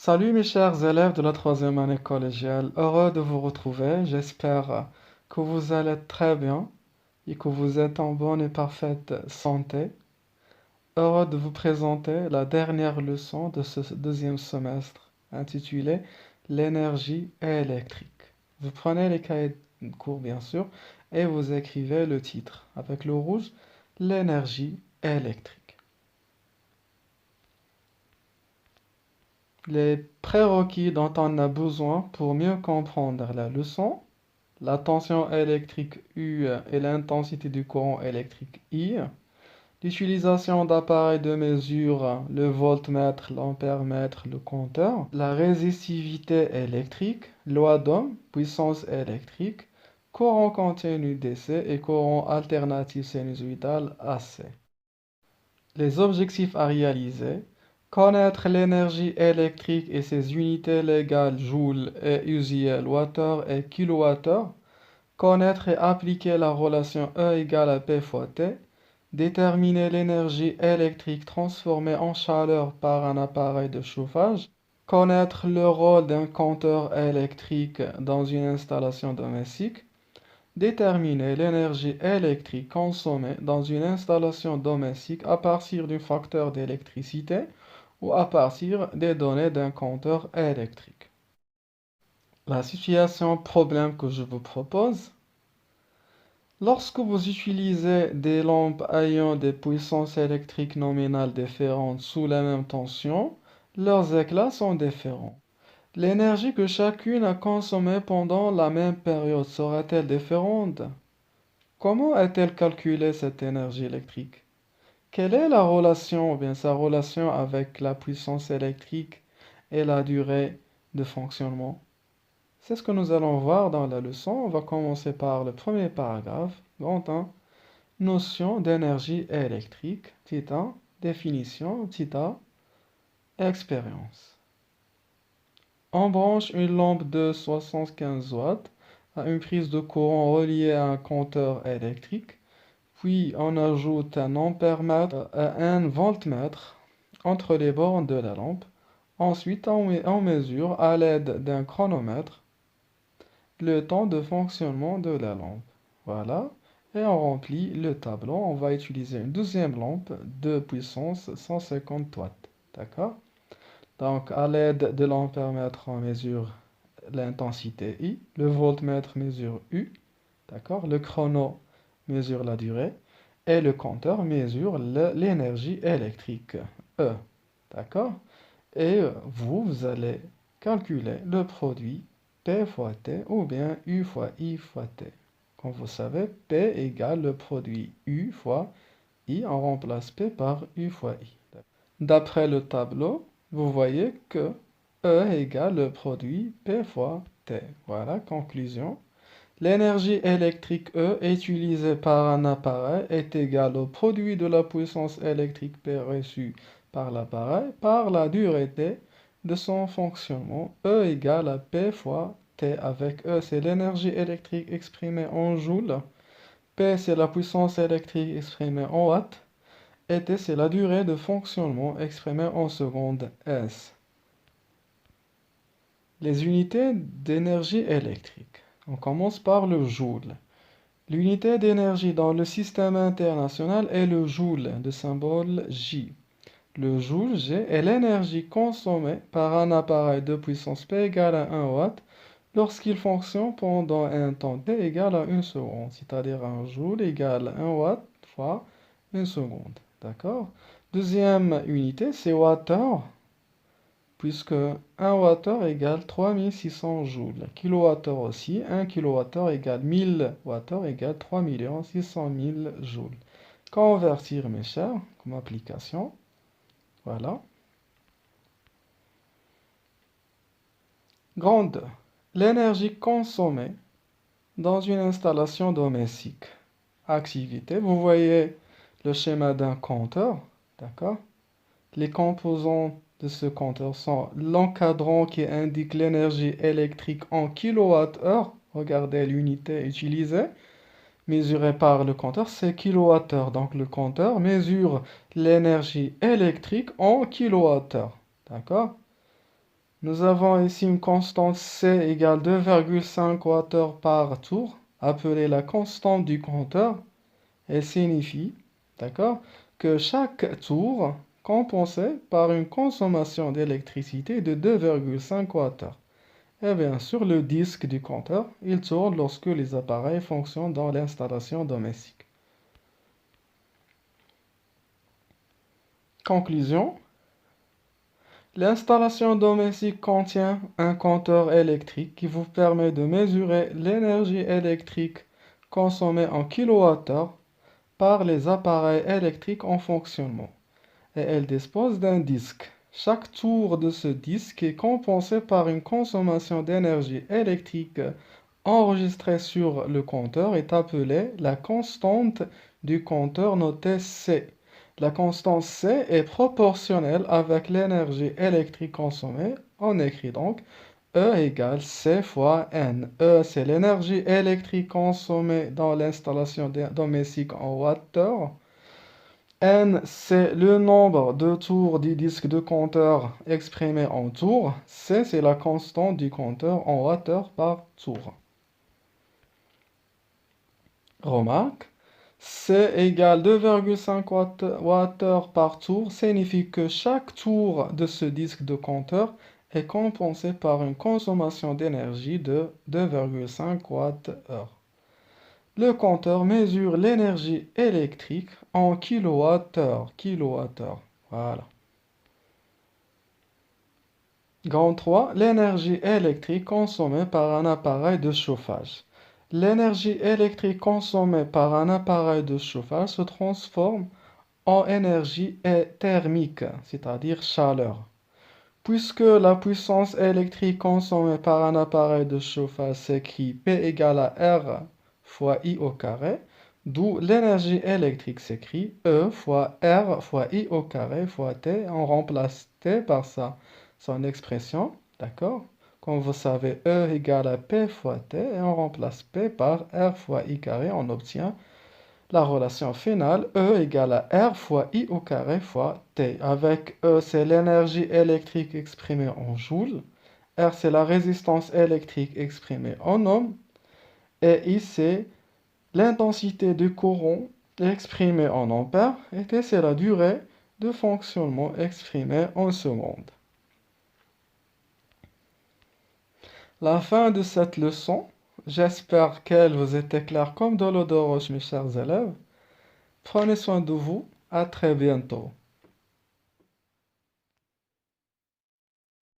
Salut mes chers élèves de la troisième année collégiale, heureux de vous retrouver. J'espère que vous allez très bien et que vous êtes en bonne et parfaite santé. Heureux de vous présenter la dernière leçon de ce deuxième semestre intitulée L'énergie électrique. Vous prenez les cahiers de cours bien sûr et vous écrivez le titre avec le rouge, l'énergie électrique. Les prérequis dont on a besoin pour mieux comprendre la leçon, la tension électrique U et l'intensité du courant électrique I, l'utilisation d'appareils de mesure, le voltmètre, l'ampèremètre, le compteur, la résistivité électrique, loi d'Ohm, puissance électrique, courant continu DC et courant alternatif sinusoïdal AC. Les objectifs à réaliser: connaître l'énergie électrique et ses unités légales joule et usuelles wattheure et kilowattheure, connaître et appliquer la relation E égale à P fois T, déterminer l'énergie électrique transformée en chaleur par un appareil de chauffage, connaître le rôle d'un compteur électrique dans une installation domestique, déterminer l'énergie électrique consommée dans une installation domestique à partir d'un facteur d'électricité ou à partir des données d'un compteur électrique. La situation problème que je vous propose: lorsque vous utilisez des lampes ayant des puissances électriques nominales différentes sous la même tension, leurs éclats sont différents. L'énergie que chacune a consommée pendant la même période sera-t-elle différente? Comment est-elle calculée cette énergie électrique? Quelle est la relation, ou bien sa relation avec la puissance électrique et la durée de fonctionnement? C'est ce que nous allons voir dans la leçon. On va commencer par le premier paragraphe, grand 1, notion d'énergie électrique, petit 1, définition, petit a, expérience. On branche une lampe de 75 watts à une prise de courant reliée à un compteur électrique. Puis on ajoute un ampèremètre et un voltmètre entre les bornes de la lampe. Ensuite, on mesure à l'aide d'un chronomètre le temps de fonctionnement de la lampe. Voilà. Et on remplit le tableau. On va utiliser une deuxième lampe de puissance 150 watts. D'accord? Donc, à l'aide de l'ampèremètre, on mesure l'intensité I. Le voltmètre mesure U. D'accord? Le chrono mesure la durée. Et le compteur mesure l'énergie électrique, E. D'accord? Et vous allez calculer le produit P fois T ou bien U fois I fois T. Comme vous savez, P égale le produit U fois I, on remplace P par U fois I. D'après le tableau, vous voyez que E égale le produit P fois T. Voilà, conclusion. L'énergie électrique E utilisée par un appareil est égale au produit de la puissance électrique P reçue par l'appareil par la durée T de son fonctionnement. E égale à P fois T, avec E c'est l'énergie électrique exprimée en joules, P c'est la puissance électrique exprimée en watts, et T c'est la durée de fonctionnement exprimée en secondes S. Les unités d'énergie électrique. On commence par le joule. L'unité d'énergie dans le système international est le joule, de symbole J. Le joule, G, est l'énergie consommée par un appareil de puissance P égale à 1 watt lorsqu'il fonctionne pendant un temps T égal à 1 seconde, c'est-à-dire un joule égale 1 watt fois 1 seconde. D'accord? Deuxième unité, c'est wattheure, puisque 1 wattheure égale 3600 joules. Kilowattheure aussi, 1 kilowattheure égale 1000 wattheure égale 3 600 000 joules. Convertir, mes chers, comme application. Voilà. Grande. L'énergie consommée dans une installation domestique. Activité. Vous voyez le schéma d'un compteur. D'accord? Les composants de ce compteur sont l'encadrant qui indique l'énergie électrique en kilowattheure. Regardez l'unité utilisée, mesurée par le compteur, c'est kilowattheure. Donc le compteur mesure l'énergie électrique en kilowattheure. D'accord? Nous avons ici une constante C égale 2,5 Wh par tour, appelée la constante du compteur. Elle signifie, d'accord, que chaque tour compensé par une consommation d'électricité de 2,5 Wh. Et bien sûr, le disque du compteur, il tourne lorsque les appareils fonctionnent dans l'installation domestique. Conclusion. L'installation domestique contient un compteur électrique qui vous permet de mesurer l'énergie électrique consommée en kWh par les appareils électriques en fonctionnement. Et elle dispose d'un disque. Chaque tour de ce disque est compensé par une consommation d'énergie électrique enregistrée sur le compteur est appelée la constante du compteur notée C. La constante C est proportionnelle avec l'énergie électrique consommée. On écrit donc E égale C fois N. E, c'est l'énergie électrique consommée dans l'installation domestique en wattheure. N, c'est le nombre de tours du disque de compteur exprimé en tours. C, c'est la constante du compteur en wattheure par tour. Remarque, C égale 2,5 Wh par tour signifie que chaque tour de ce disque de compteur est compensé par une consommation d'énergie de 2,5 Wh. Le compteur mesure l'énergie électrique en kWh. Voilà. Grand 3, l'énergie électrique consommée par un appareil de chauffage. L'énergie électrique consommée par un appareil de chauffage se transforme en énergie thermique, c'est-à-dire chaleur. Puisque la puissance électrique consommée par un appareil de chauffage s'écrit P égale à R fois I au carré, d'où l'énergie électrique s'écrit E fois R fois I au carré fois T. On remplace T par son expression, d'accord? Comme vous savez, E égale à P fois T et on remplace P par R fois I carré, on obtient la relation finale E égale à R fois I au carré fois T. Avec E, c'est l'énergie électrique exprimée en joules. R, c'est la résistance électrique exprimée en ohms. Et I, c'est l'intensité du courant exprimée en ampères. Et T, c'est la durée de fonctionnement exprimée en secondes. La fin de cette leçon. J'espère qu'elle vous était claire comme de l'eau de roche, mes chers élèves. Prenez soin de vous. À très bientôt.